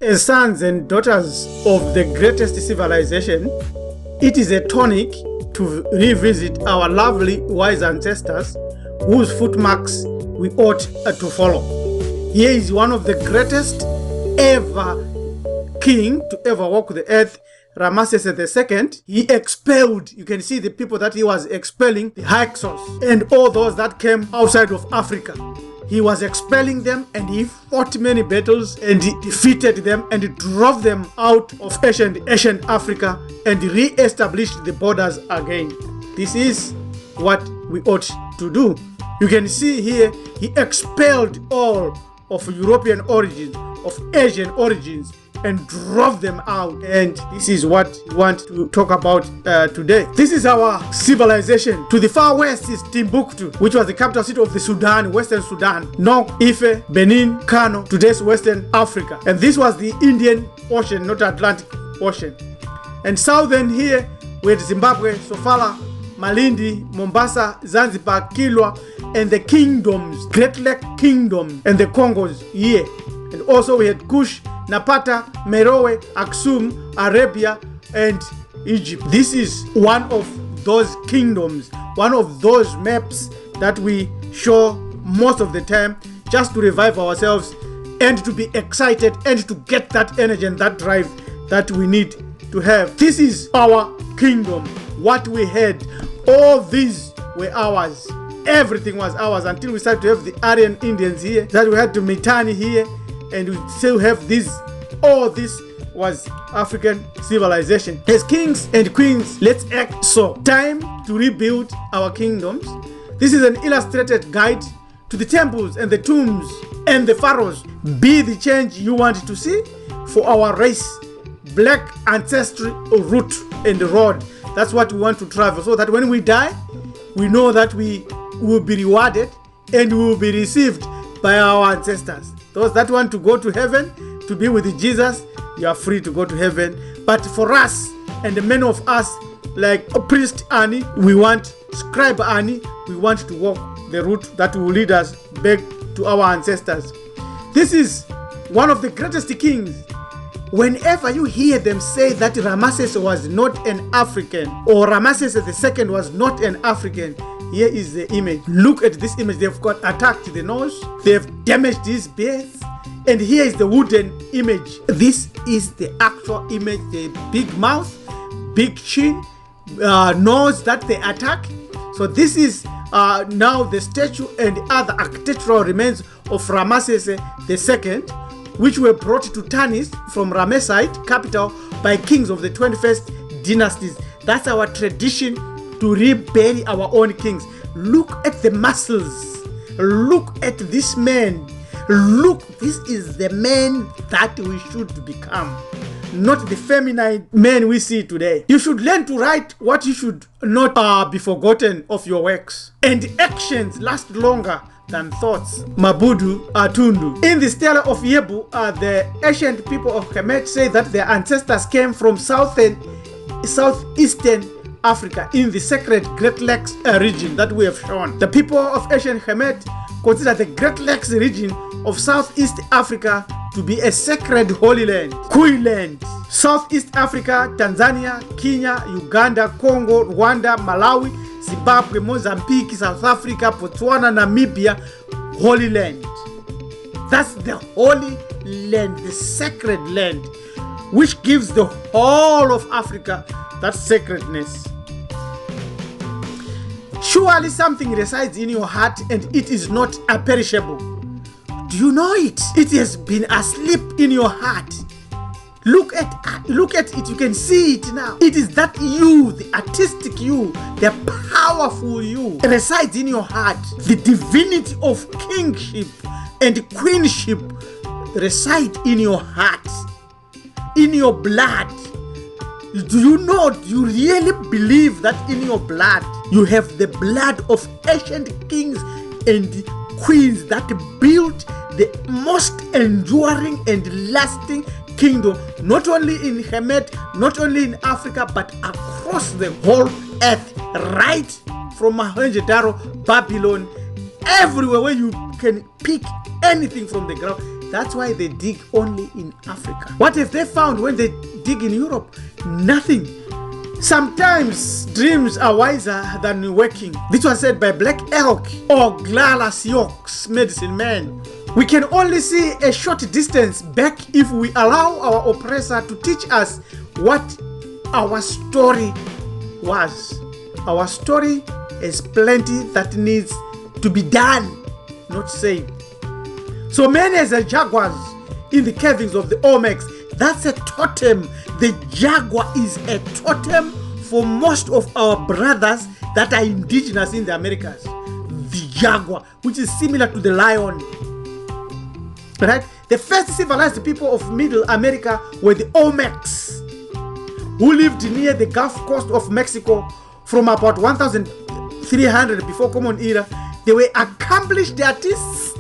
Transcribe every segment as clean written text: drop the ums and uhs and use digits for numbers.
As sons and daughters of the greatest civilization, it is a tonic to revisit our lovely wise ancestors whose footmarks we ought to follow. Here is one of the greatest ever king to ever walk the earth, Ramesses II. He expelled, you can see the people that he was expelling, the Hyksos and all those that came outside of Africa. He was expelling them and he fought many battles and he defeated them and he drove them out of ancient Africa and re-established the borders again. This is what we ought to do. You can see here he expelled all of European origins, of Asian origins, and drove them out. And this is what we want to talk about today. This is our civilization. To the far west is Timbuktu, which was the capital city of the Sudan, Western Sudan. North, Ife, Benin, Kano, today's Western Africa. And this was the Indian Ocean, not Atlantic Ocean. And southern here, we had Zimbabwe, Sofala, Malindi, Mombasa, Zanzibar, Kilwa, and the kingdoms, Great Lake Kingdom, and the Congos here. And also we had Kush, Napata, Meroe, Aksum, Arabia, and Egypt. This is one of those kingdoms, one of those maps that we show most of the time just to revive ourselves and to be excited and to get that energy and that drive that we need to have. This is our kingdom, what we had. All these were ours. Everything was ours until we started to have the Aryan Indians here, that we had to Mitanni here, and we still have this. All this was African civilization. As kings and queens, let's act so. Time to rebuild our kingdoms. This is an illustrated guide to the temples and the tombs and the pharaohs. Be the change you want to see for our race. Black ancestry route and road. That's what we want to travel, so that when we die, we know that we will be rewarded and we will be received by our ancestors. Those that want to go to heaven, to be with Jesus, you are free to go to heaven. But for us, and the many of us, like Priest Annie, we want Scribe Annie, we want to walk the route that will lead us back to our ancestors. This is one of the greatest kings. Whenever you hear them say that Ramesses was not an African or Ramesses II was not an African, here is the image. Look at this image. They've got attacked the nose, they've damaged his beard, and here is the wooden image. This is the actual image, the big mouth, big chin, nose that they attack. So this is now the statue and other architectural remains of Ramesses II, which were brought to Tanis from Ramesside capital by kings of the 21st dynasties. That's our tradition, to rebury our own kings. Look at the muscles. Look at this man. Look, this is the man that we should become, not the feminine men we see today. You should learn to write what you should not be forgotten of your works. And actions last longer than thoughts. Mabudu Atundu. In the Stela of Yebu, the ancient people of Kemet say that their ancestors came from southeastern Africa in the sacred Great Lakes region that we have shown. The people of ancient Kemet consider the Great Lakes region of Southeast Africa to be a sacred holy land, Kui land. Southeast Africa, Tanzania, Kenya, Uganda, Congo, Rwanda, Malawi, Zimbabwe, Mozambique, South Africa, Botswana, Namibia, Holy Land. That's the Holy Land, the sacred land, which gives the whole of Africa that sacredness. Surely something resides in your heart and it is not perishable. Do you know it? It has been asleep in your heart. Look at it, you can see it now. It is that you, the artistic you, the powerful you, resides in your heart. The divinity of kingship and queenship reside in your heart, in your blood. Do you know, do you really believe that in your blood, you have the blood of ancient kings and queens that built the most enduring and lasting kingdom, not only in Kemet, not only in Africa, but across the whole earth, right from Mohenjo-Daro, Babylon, everywhere where you can pick anything from the ground, That's why they dig only in Africa. What have they found when they dig in Europe? Nothing. Sometimes dreams are wiser than waking. This was said by Black Elk or Glalas York's medicine man. We can only see a short distance back if we allow our oppressor to teach us what our story was. Our story is plenty that needs to be done, not said. So many as the jaguars in the cavings of the Olmecs, that's a totem. The jaguar is a totem for most of our brothers that are indigenous in the Americas. The jaguar, which is similar to the lion. Right? The first civilized people of Middle America were the Olmecs, who lived near the Gulf Coast of Mexico from about 1300 before Common Era. They were accomplished artists,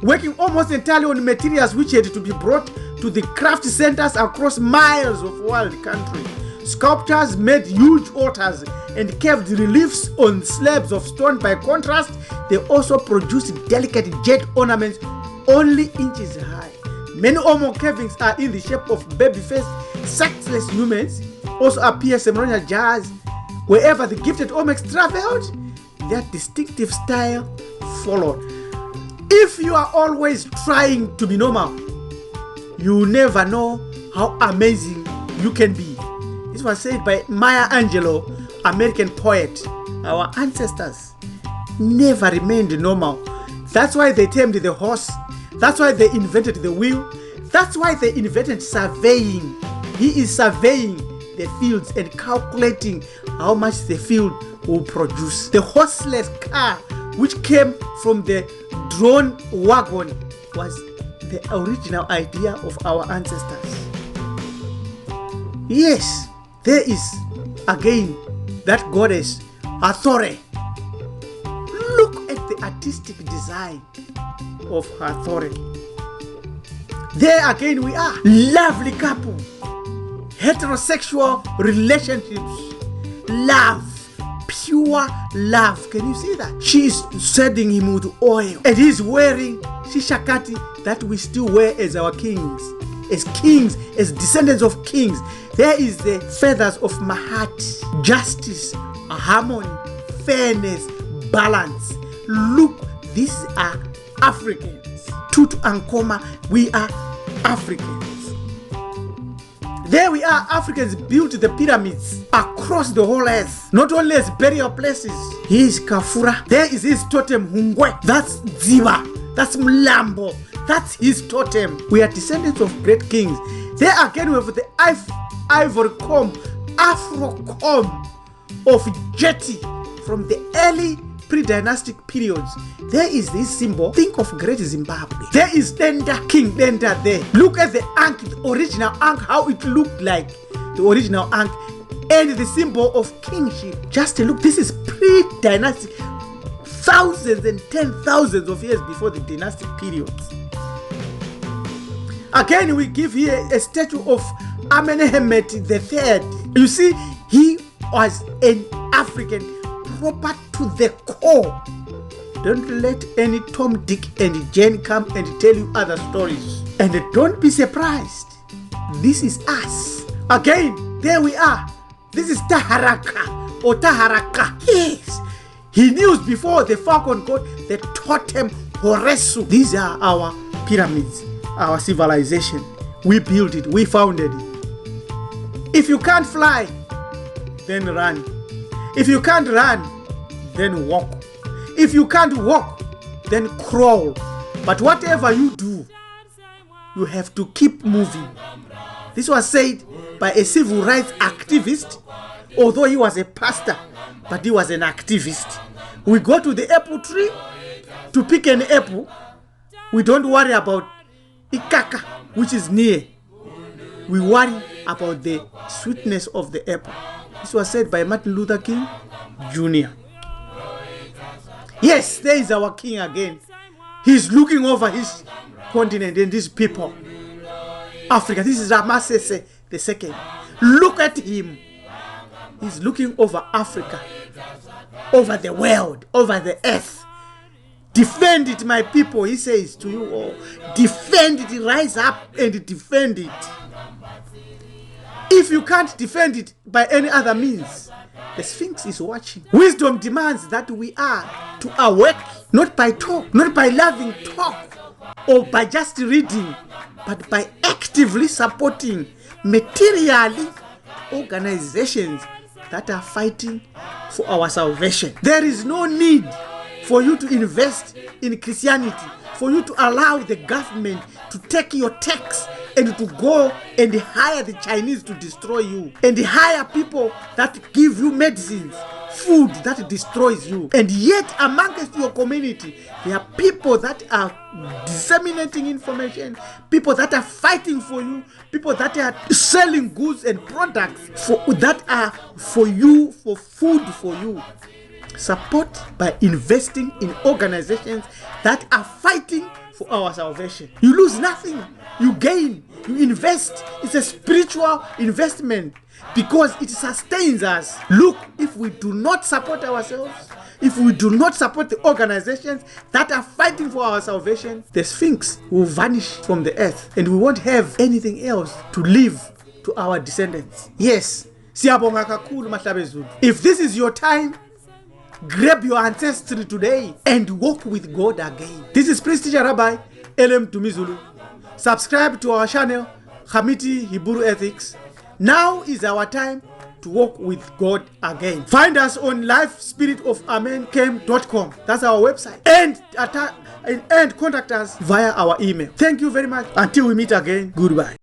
working almost entirely on materials which had to be brought to the craft centers across miles of wild country. Sculptors made huge altars and carved reliefs on slabs of stone. By contrast, they also produced delicate jet ornaments only inches high. Many Omo carvings are in the shape of baby-faced, sexless humans. Also appear ceremonial jars. Wherever the gifted Olmecs traveled, their distinctive style followed. If you are always trying to be normal, you never know how amazing you can be. This was said by Maya Angelou, American poet. Our ancestors never remained normal. That's why they tamed the horse. That's why they invented the wheel. That's why they invented surveying. He is surveying the fields and calculating how much the field will produce. The horseless car, which came from the drawn wagon, was the original idea of our ancestors. Yes, there is again that goddess Hathor. Look at the artistic design of Hathor. There again we are. Lovely couple. Heterosexual relationships. Love. Pure love. Can you see that? She is setting him with oil. And he's wearing shishakati that we still wear as our kings. As kings, as descendants of kings. There is the feathers of Mahat. Justice, harmony, fairness, balance. Look, these are Africans. Tutankhamun, we are Africans. There we are, Africans built the pyramids across the whole earth, not only as burial places. Here is Kafura. There is his totem Hungwe. That's Ziba. That's Mlambo. That's his totem. We are descendants of great kings. There again we have the ivory comb, Afro comb of Jeti from the early pre-dynastic periods. There is this symbol. Think of great Zimbabwe. There is Denda, King Denda there. Look at the Ankh, the original Ankh, how it looked like the original Ankh, and the symbol of kingship. Just look, this is pre-dynastic, thousands and 10,000s of years before the dynastic periods. Again, we give here a statue of Amenemhet III. You see, he was an African proper to the core. Don't let any Tom, Dick, and Jane come and tell you other stories. And don't be surprised. This is us. Again, there we are. This is Taharaka or Taharaka. Yes. He knew before the falcon god the totem Horesu. These are our pyramids, our civilization. We built it, we founded it. If you can't fly, then run. If you can't run, then walk. If you can't walk, then crawl. But whatever you do, you have to keep moving. This was said by a civil rights activist, although he was a pastor, but he was an activist. We go to the apple tree to pick an apple. We don't worry about ikaka, which is near. We worry about the sweetness of the apple. This was said by Martin Luther King Jr. Yes, there is our king again. He's looking over his continent and his people. Africa, this is Ramesses II. Look at him. He's looking over Africa, over the world, over the earth. Defend it, my people, he says to you all. Defend it, rise up and defend it. If you can't defend it by any other means, the Sphinx is watching. Wisdom demands that we are to awake, not by talk, not by loving talk, or by just reading, but by actively supporting materially organizations that are fighting for our salvation. There is no need for you to invest in Christianity, for you to allow the government to take your tax and to go and hire the Chinese to destroy you, and hire people that give you medicines, food that destroys you. And yet amongst your community, there are people that are disseminating information, people that are fighting for you, people that are selling goods and products that are for you, for food for you. Support by investing in organizations that are fighting for our salvation. You lose nothing, you gain, you invest. It's a spiritual investment because it sustains us. Look, if we do not support ourselves, if we do not support the organizations that are fighting for our salvation, the Sphinx will vanish from the earth and we won't have anything else to leave to our descendants. Yes, siyabonga kakhulu Mahlabezulu. If this is your time, grab your ancestry today and walk with God again. This is Priest Teacher Rabbi LM Dumizulu. Subscribe to our channel, Hamiti Hebrew Ethics. Now is our time to walk with God again. Find us on lifespiritofamencame.com. That's our website. And contact us via our email. Thank you very much. Until we meet again, goodbye.